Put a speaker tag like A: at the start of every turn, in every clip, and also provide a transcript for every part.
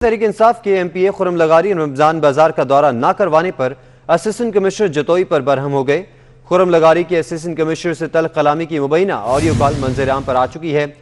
A: तहरीक इंसाफ के एमपीए खुरम लगारी रमजान बाजार का दौरा न करवाने पर असिस्टेंट कमिश्नर जतोई पर बरहम हो गए। खुरम लगारी के असिस्टेंट कमिश्नर से तल्ख कलामी की मुबैना ऑडियो कॉल मंजर-ए-आम पर आ चुकी है।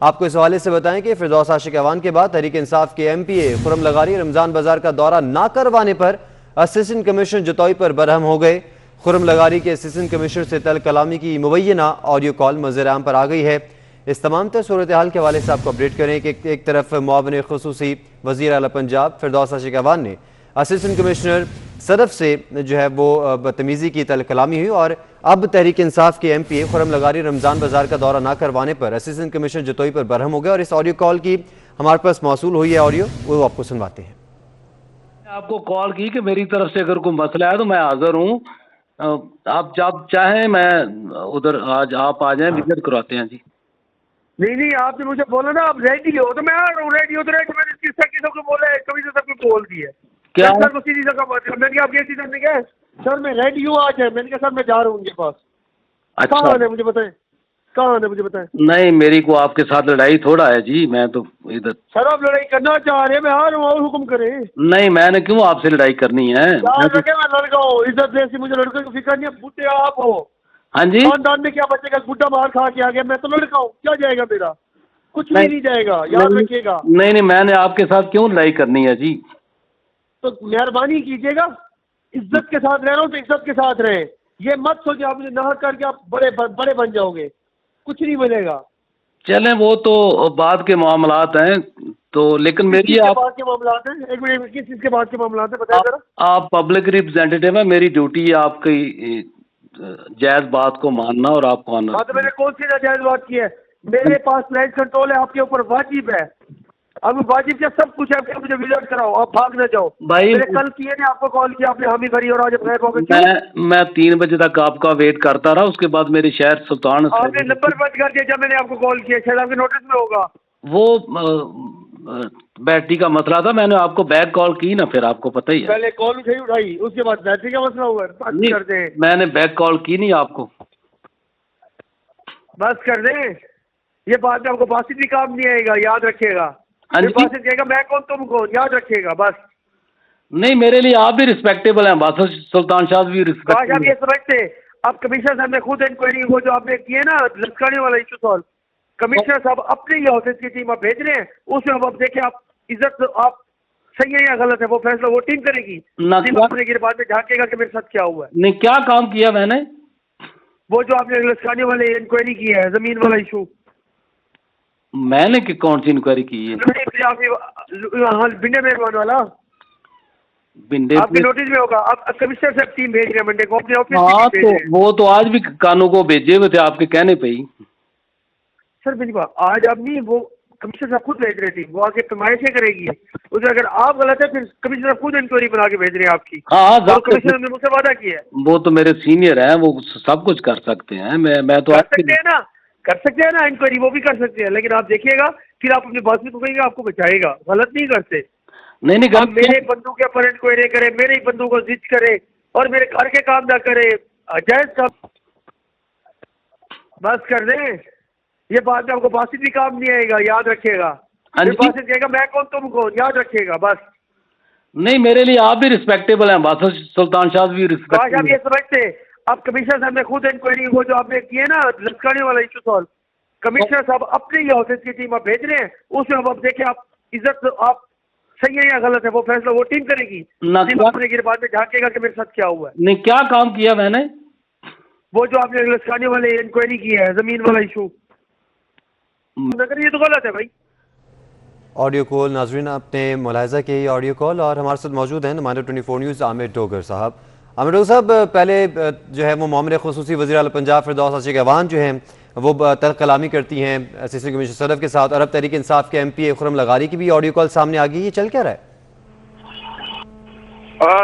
A: आपको इस हवाले से बताएं कि फिरदौस आशिक अवान के बाद तहरीक इंसाफ के एमपीए खुरम लगारी रमजान बाजार का दौरा न करवाने पर असिस्टेंट कमिश्नर जतोई पर बरहम हो गए। खुरम लगारी के असिस्टेंट कमिश्नर से तल्ख कलामी की मुबैना ऑडियो कॉल मंजर-ए-आम पर आ गई है। इस तमाम सूरत हाल के हवाले से आपको अपडेट करें कि एक तरफ मुआविन खुसूसी वज़ीर आला पंजाब फिरदौस आशिक अवान ने असिस्टेंट कमिश्नर सदफ से जो है वो बदतमीज़ी की तल्ख कलामी हुई और अब तहरीक इंसाफ के एमपीए खुरम लगारी रमजान बाजार का दौरा न करवाने पर असिस्टेंट कमिश्नर जतोई पर बरहम हो गया। और इस ऑडियो कॉल की हमारे पास मौसूल हुई है ऑडियो, वो आपको सुनवाते हैं।
B: आपको कॉल की कि मेरी तरफ से अगर कोई मसला है तो मैं हाजिर हूँ। आप जब चाहें मैं उधर आज आप आ जाएं, विजिट करवाते हैं जी।
C: नहीं, आपने मुझे बोला ना आप रेडी हो तो मैं आ रहा हूँ। रेडी हो तो रेडी, मैंने किसी को बोला है, कभी से सबको बोल दिया
B: क्या
C: सर को सीधी जगह बात कर। मैंने आपके सीधे ने कहा सर मैं रेडी हूँ आज है। मैंने कहा सर मैं जा रहा हूँ उनके पास।
B: अच्छा,
C: कहाँ है मुझे बताएं, कहाँ है मुझे बताएं।
B: नहीं मेरी को आपके साथ लड़ाई थोड़ा है जी, मैं तो इधर।
C: सर आप लड़ाई करना चाह रहे हैं, मैं आ रहा हूँ और हुक्म करें।
B: नहीं मैंने क्यों आपसे लड़ाई करनी है।
C: याद रखे मैं लड़का हूँ, इज्जत जैसी मुझे लड़के की फिक्र नहीं है। बूटे आप हो,
B: हाँ जी,
C: खानदान में क्या बचेगा, बुड्ढा मार खा के आ गया। मैं तो लड़का हूँ, क्या जाएगा मेरा, कुछ भी नहीं जाएगा, याद रखिएगा।
B: नहीं मैंने आपके साथ क्यों लड़ाई करनी है जी।
C: तो मेहरबानी कीजिएगा, इज्जत के साथ रह रहा हूँ तो इज्जत के साथ रहे। ये मत सोचिए आप मुझे नाहक करके आप बड़े बन जाओगे, कुछ नहीं मिलेगा।
B: चलें वो तो बाद के मामलात हैं तो, लेकिन मेरी आप
C: बात के मामलात हैं। एक मिनट, किस चीज के बात के मामलात हैं बताइए जरा।
B: आप पब्लिक रिप्रेजेंटेटिव है, मेरी ड्यूटी है आपकी जायज बात को मानना और आपको आना।
C: हाँ तो मैंने कौन सी नाजायज बात की है। मेरे पास प्राइस कंट्रोल है, आपके ऊपर वाजिब है। अब वाजिब क्या सब कुछ है, आप मुझे विजिट कराओ, आप भाग ना जाओ
B: भाई।
C: मैंने कल किए ने आपको कॉल किया, आपने हामी भरी और आज गैर
B: मैं 3 बजे तक आपका वेट करता रहा, उसके बाद मेरे शहर सुल्तान
C: आपने नंबर बंद कर दिया जब मैंने आपको कॉल किया। शायद आपके नोटिस में होगा,
B: वो बैटरी का मसला था, मैंने आपको बैक कॉल की ना, फिर आपको पता ही है।
C: पहले कॉल उठाई उसके बाद बैटरी का मसला हुआ। बस कर दे,
B: मैंने बैक कॉल की नहीं आपको।
C: बस कर दे, ये बात में आपको बासित भी काम नहीं आएगा, याद रखिएगा। बासित कहेगा मैं कौन तुम कौन, याद रखिएगा बस।
B: नहीं मेरे लिए आप भी रिस्पेक्टेबल हैं, बादशाह सुल्तान शाह भी रिस्पेक्टेबल।
C: आप ये समझते, अब कमिश्नर साहब ने खुद इंक्वायरी वो जो आपने किए ना लटकाने वाला इशू सॉल्व, कमिश्नर साहब अपने ही ऑफिस की टीम आप भेज रहे हैं, उसमें अब देखें आप इज्जत आप सही है या गलत है, वो फैसला वो टीम करेगी। अपने गिरबान में झांकेगा कि मेरे साथ क्या हुआ है।
B: नहीं क्या काम किया मैंने,
C: वो जो आपने लटकाने वाले इंक्वायरी की है जमीन वाला इशू,
B: मैंने कि कौन सी इंक्वायरी की है।
C: बिंडे मेहरबान वाला
B: बिंडे
C: आपके नोटिस में होगा। अब कमिश्नर साहब टीम भेज रहे हैं मंडे को अपने ऑफिस।
B: हाँ तो वो तो आज भी कानों को भेजे हुए थे आपके कहने पे ही।
C: सर मेरी बात आज आप नहीं, वो कमिश्नर साहब खुद भेज रहे थे, वो आके पैमाइशें करेगी उसमें, अगर आप गलत है फिर कमिश्नर साहब खुद इंक्वायरी बना के भेज रहे हैं आपकी।
B: हाँ
C: कमिश्नर ने मुझसे वादा किया है।
B: वो तो मेरे सीनियर हैं, वो सब कुछ कर सकते हैं। मैं तो
C: कर सकते हैं ना इंक्वायरी, वो भी कर सकते हैं, लेकिन आप देखिएगा फिर आप अपनी बात में तो कहेंगे आपको बचाएगा, गलत नहीं करते।
B: नहीं
C: आप मेरे बंदू के पर इंक्वायरी करे, मेरे ही बंदू को जिद करे और मेरे घर के काम ना करे, जायज काम बस कर दे। ये बात में आपको बासित भी काम नहीं आएगा, याद रखिएगा। बासित कहेगा मैं कौन तुम कौन, याद रखिएगा बस।
B: नहीं मेरे लिए आप भी रिस्पेक्टेबल हैं, बादशाह सुल्तान शाह भी रिस्पेक्टेबल।
C: आप ये समझते, अब कमिश्नर साहब ने खुद इंक्वायरी वो जो आपने किए ना लटकाने वाला इशू सॉल्व, कमिश्नर साहब अपने ही ऑफिस की टीम आप भेज रहे हैं, उसमें अब देखें आप इज्जत आप सही है या गलत है, वो फैसला वो टीम करेगी। अपने गिरबान में झांकेगा कि मेरे साथ क्या हुआ है।
B: नहीं क्या काम किया मैंने,
C: वो जो आपने लटकाने वाले इंक्वायरी की है जमीन वाला इशू, ये तो गलत है भाई।
A: ऑडियो कॉल नाजरीन आपने मुलाहिजा की ऑडियो कॉल, और हमारे साथ मौजूद हैं नुमाइंदा 24 न्यूज़ आमिर डोगर साहब। आमिर डोगर साहब, पहले जो है वो मामले खुसूसी वज़ीर आला पंजाब फिरदौस आशिक अवान जो हैं वो तल्ख कलामी करती हैं असिस्टेंट कमिश्नर सदफ के साथ, और अब तहरीक इंसाफ के एमपीए खुरम लगारी की भी ऑडियो कॉल सामने आ गई, ये चल क्या रहा है?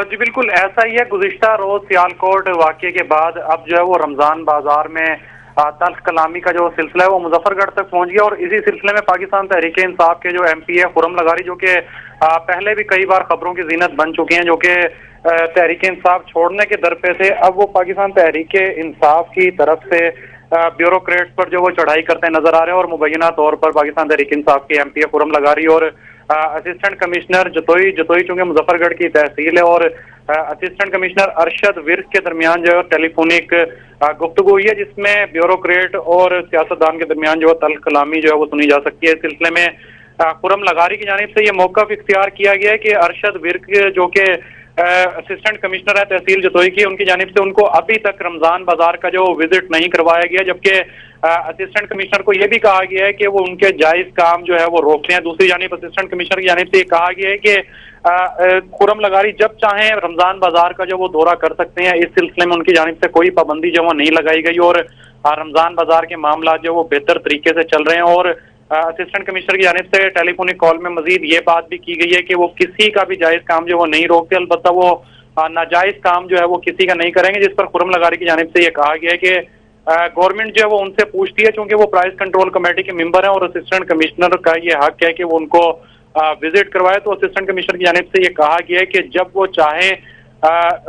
D: जी बिल्कुल ऐसा ही है। गुज़िश्ता रोज सियालकोट वाक़े के बाद अब जो है वो रमज़ान बाजार में तल्ख कलामी का जो सिलसिला है वो मुजफ्फरगढ़ तक पहुंच गया, और इसी सिलसिले में पाकिस्तान तहरीक इंसाफ के जो एमपीए खुरम लगारी, जो कि पहले भी कई बार खबरों की जीनत बन चुके हैं, जो कि तहरीक इंसाफ छोड़ने के दर पे थे, अब वो पाकिस्तान तहरीक इंसाफ की तरफ से ब्यूरोक्रेट्स पर जो वो चढ़ाई करते नजर आ रहे हैं, और मुबैना तौर पर पाकिस्तान तहरीक इंसाफ के एमपीए खुरम लगारी और असिस्टेंट कमिश्नर जतोई चूंकि मुजफ्फरगढ़ की तहसील है, और असिस्टेंट कमिश्नर अरशद विर्क के दरमियान जो है टेलीफोनिक गुफ्तगू हुई है, जिसमें ब्यूरोक्रेट और सियासतदान के दरमियान जो है तल्ख कलामी जो है वो सुनी जा सकती है। इस सिलसिले में खुरम लगारी की जानिब से ये मौक़िफ़ इख्तियार किया गया है कि अरशद विर्क जो कि असिस्टेंट कमिश्नर है तहसील जतोई की, उनकी जानिब से उनको अभी तक रमजान बाजार का जो विजिट नहीं करवाया गया, जबकि असिस्टेंट कमिश्नर को यह भी कहा गया है कि वो उनके जायज काम जो है वो रोकते हैं। दूसरी जानिब असिस्टेंट कमिश्नर की जानिब से कहा गया है कि खुरम लगारी जब चाहें रमजान बाजार का जो वो दौरा कर सकते हैं। इस सिलसिले में उनकी जानिब से कोई पाबंदी जो वो नहीं लगाई गई, और रमजान बाजार के मामला जो वो बेहतर तरीके से चल रहे हैं। और असिस्टेंट कमिश्नर की जानिब से टेलीफोनिक कॉल में मजीद ये बात भी की गई है कि वो किसी का भी जायज काम जो वो नहीं रोकते, अलबत्ता वो नाजायज काम जो है वो किसी का नहीं करेंगे। जिस पर खुरम लगारी की जानिब से ये कहा गया है कि गवर्नमेंट जो है वो उनसे पूछती है, चूंकि वो प्राइस कंट्रोल कमेटी के मेंबर हैं और असिस्टेंट कमिश्नर का ये हक है कि वो उनको विजिट करवाए। तो असिस्टेंट कमिश्नर की जानिब से ये कहा गया है कि जब वो चाहें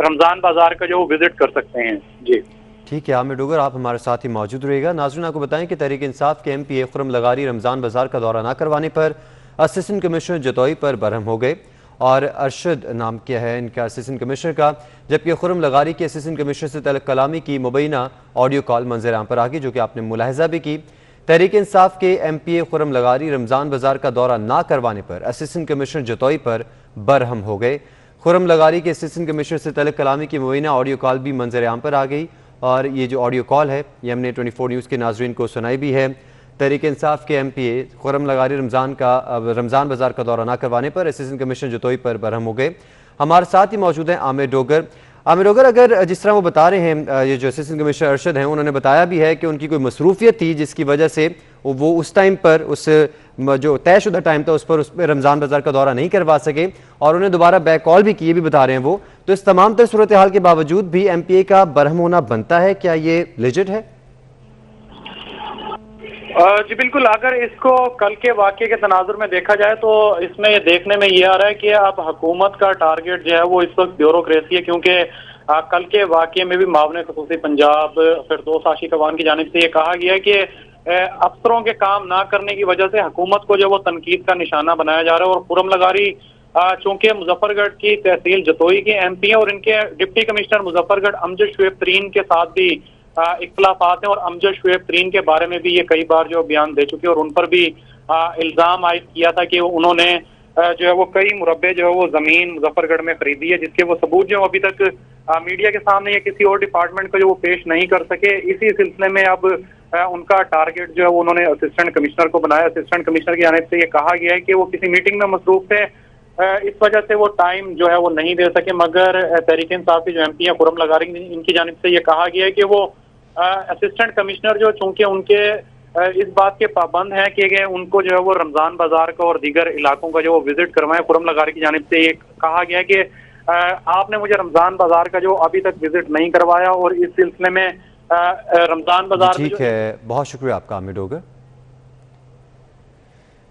D: रमजान बाजार का जो वो विजिट कर सकते हैं। जी
A: ठीक है, आमिर डोगर आप हमारे साथ ही मौजूद रहेगा। नाज़रीन आपको बताएं कि तहरीक इंसाफ के MPA खुरम लगारी रमज़ान बाजार का दौरा न करवाने पर असिस्टेंट कमिश्नर जतोई पर बरहम हो गए, और अरशद नाम क्या है इनका असिस्टेंट कमिश्नर का, जबकि खुरम लगारी के असिस्टेंट कमिश्नर से तल्ख कलामी की मुबैना ऑडियो कॉल मंजर आम पर आ गई, जो कि आपने मुलाहिजा भी की। तहरीक इंसाफ के MPA खुरम लगारी रमज़ान बाजार का दौरा ना करवाने पर असिस्टेंट कमिश्नर जतोई पर बरहम हो गए। खुरम लगारी के असिस्टेंट कमिश्नर से तल्ख कलामी की मुबैना ऑडियो कॉल भी मंजर आम पर आ गई, और ये जो ऑडियो कॉल है ये हमने 24 न्यूज़ के नाजरीन को सुनाई भी है। तहरीक इंसाफ के MPA खुरम लगारी रमज़ान बाजार का दौरा ना करवाने पर असिस्टेंट कमिश्नर जतोई पर बरहम हो गए। हमारे साथ ही मौजूद हैं आमिर डोगर। आमिर डोगर, अगर जिस तरह वो बता रहे हैं, ये जो असिस्टेंट कमिश्नर अरशद हैं, उन्होंने बताया भी है कि उनकी कोई मसरूफियत थी जिसकी वजह से वो उस टाइम पर उस जो तयशुदा टाइम था उस पर रमज़ान बाजार का दौरा नहीं करवा सके, और उन्हें दोबारा बैक कॉल भी किए भी बता रहे हैं वो। तो इस तमाम तर सूरत हाल के बावजूद भी MPA का बरहम होना बनता है, क्या ये लेजिट है?
D: जी बिल्कुल, अगर इसको कल के वाक़े के तनाजुर में देखा जाए तो इसमें ये देखने में ये आ रहा है कि अब हुकूमत का टारगेट जो है वो इस वक्त ब्यूरोक्रेसी है, क्योंकि कल के वाक़े में भी मामले खसूसी पंजाब फिरदौस आशिक अवान की जानिब से ये कहा गया है कि अफसरों के काम ना करने की वजह से हुकूमत को जो वो तनकीद का निशाना बनाया जा रहा है। और खुरम लगारी चूंकि मुजफ्फरगढ़ की तहसील जतोई के MP और इनके डिप्टी कमिश्नर मुजफ्फरगढ़ अमजद शुएब तरीन के साथ भी इख्तलाफात हैं, और अमजद शुएब तरीन के बारे में भी ये कई बार जो बयान दे चुके हैं, और उन पर भी इल्जाम आयद किया था कि उन्होंने जो है वो कई मुरब्बे जो है वो जमीन मुजफ्फरगढ़ में खरीदी है, जिसके वो सबूत जो अभी तक मीडिया के सामने या किसी और डिपार्टमेंट को जो वो पेश नहीं कर सके। इसी सिलसिले में अब उनका टारगेट जो है वो उन्होंने असिस्टेंट कमिश्नर को बनाया। असिस्टेंट कमिश्नर की जानिब से ये कहा गया है कि वो किसी मीटिंग में मसरूफ थे, इस वजह से वो टाइम जो है वो नहीं दे सके। मगर तहरीक इंसाफ की जो MP है खुरम लगारी, इनकी जानिब से ये कहा गया है कि वो असिस्टेंट कमिश्नर जो चूंकि उनके इस बात के पाबंद हैं कि उनको जो है वो रमजान बाजार का और दीगर इलाकों का जो वो विजिट करवाएं। खुरम लगारी की जानिब से ये कहा गया है कि आपने मुझे रमजान बाजार का जो अभी तक विजिट नहीं करवाया, और इस सिलसिले में रमजान बाजार।
A: ठीक है, बहुत शुक्रिया आपका आमिर डोगर।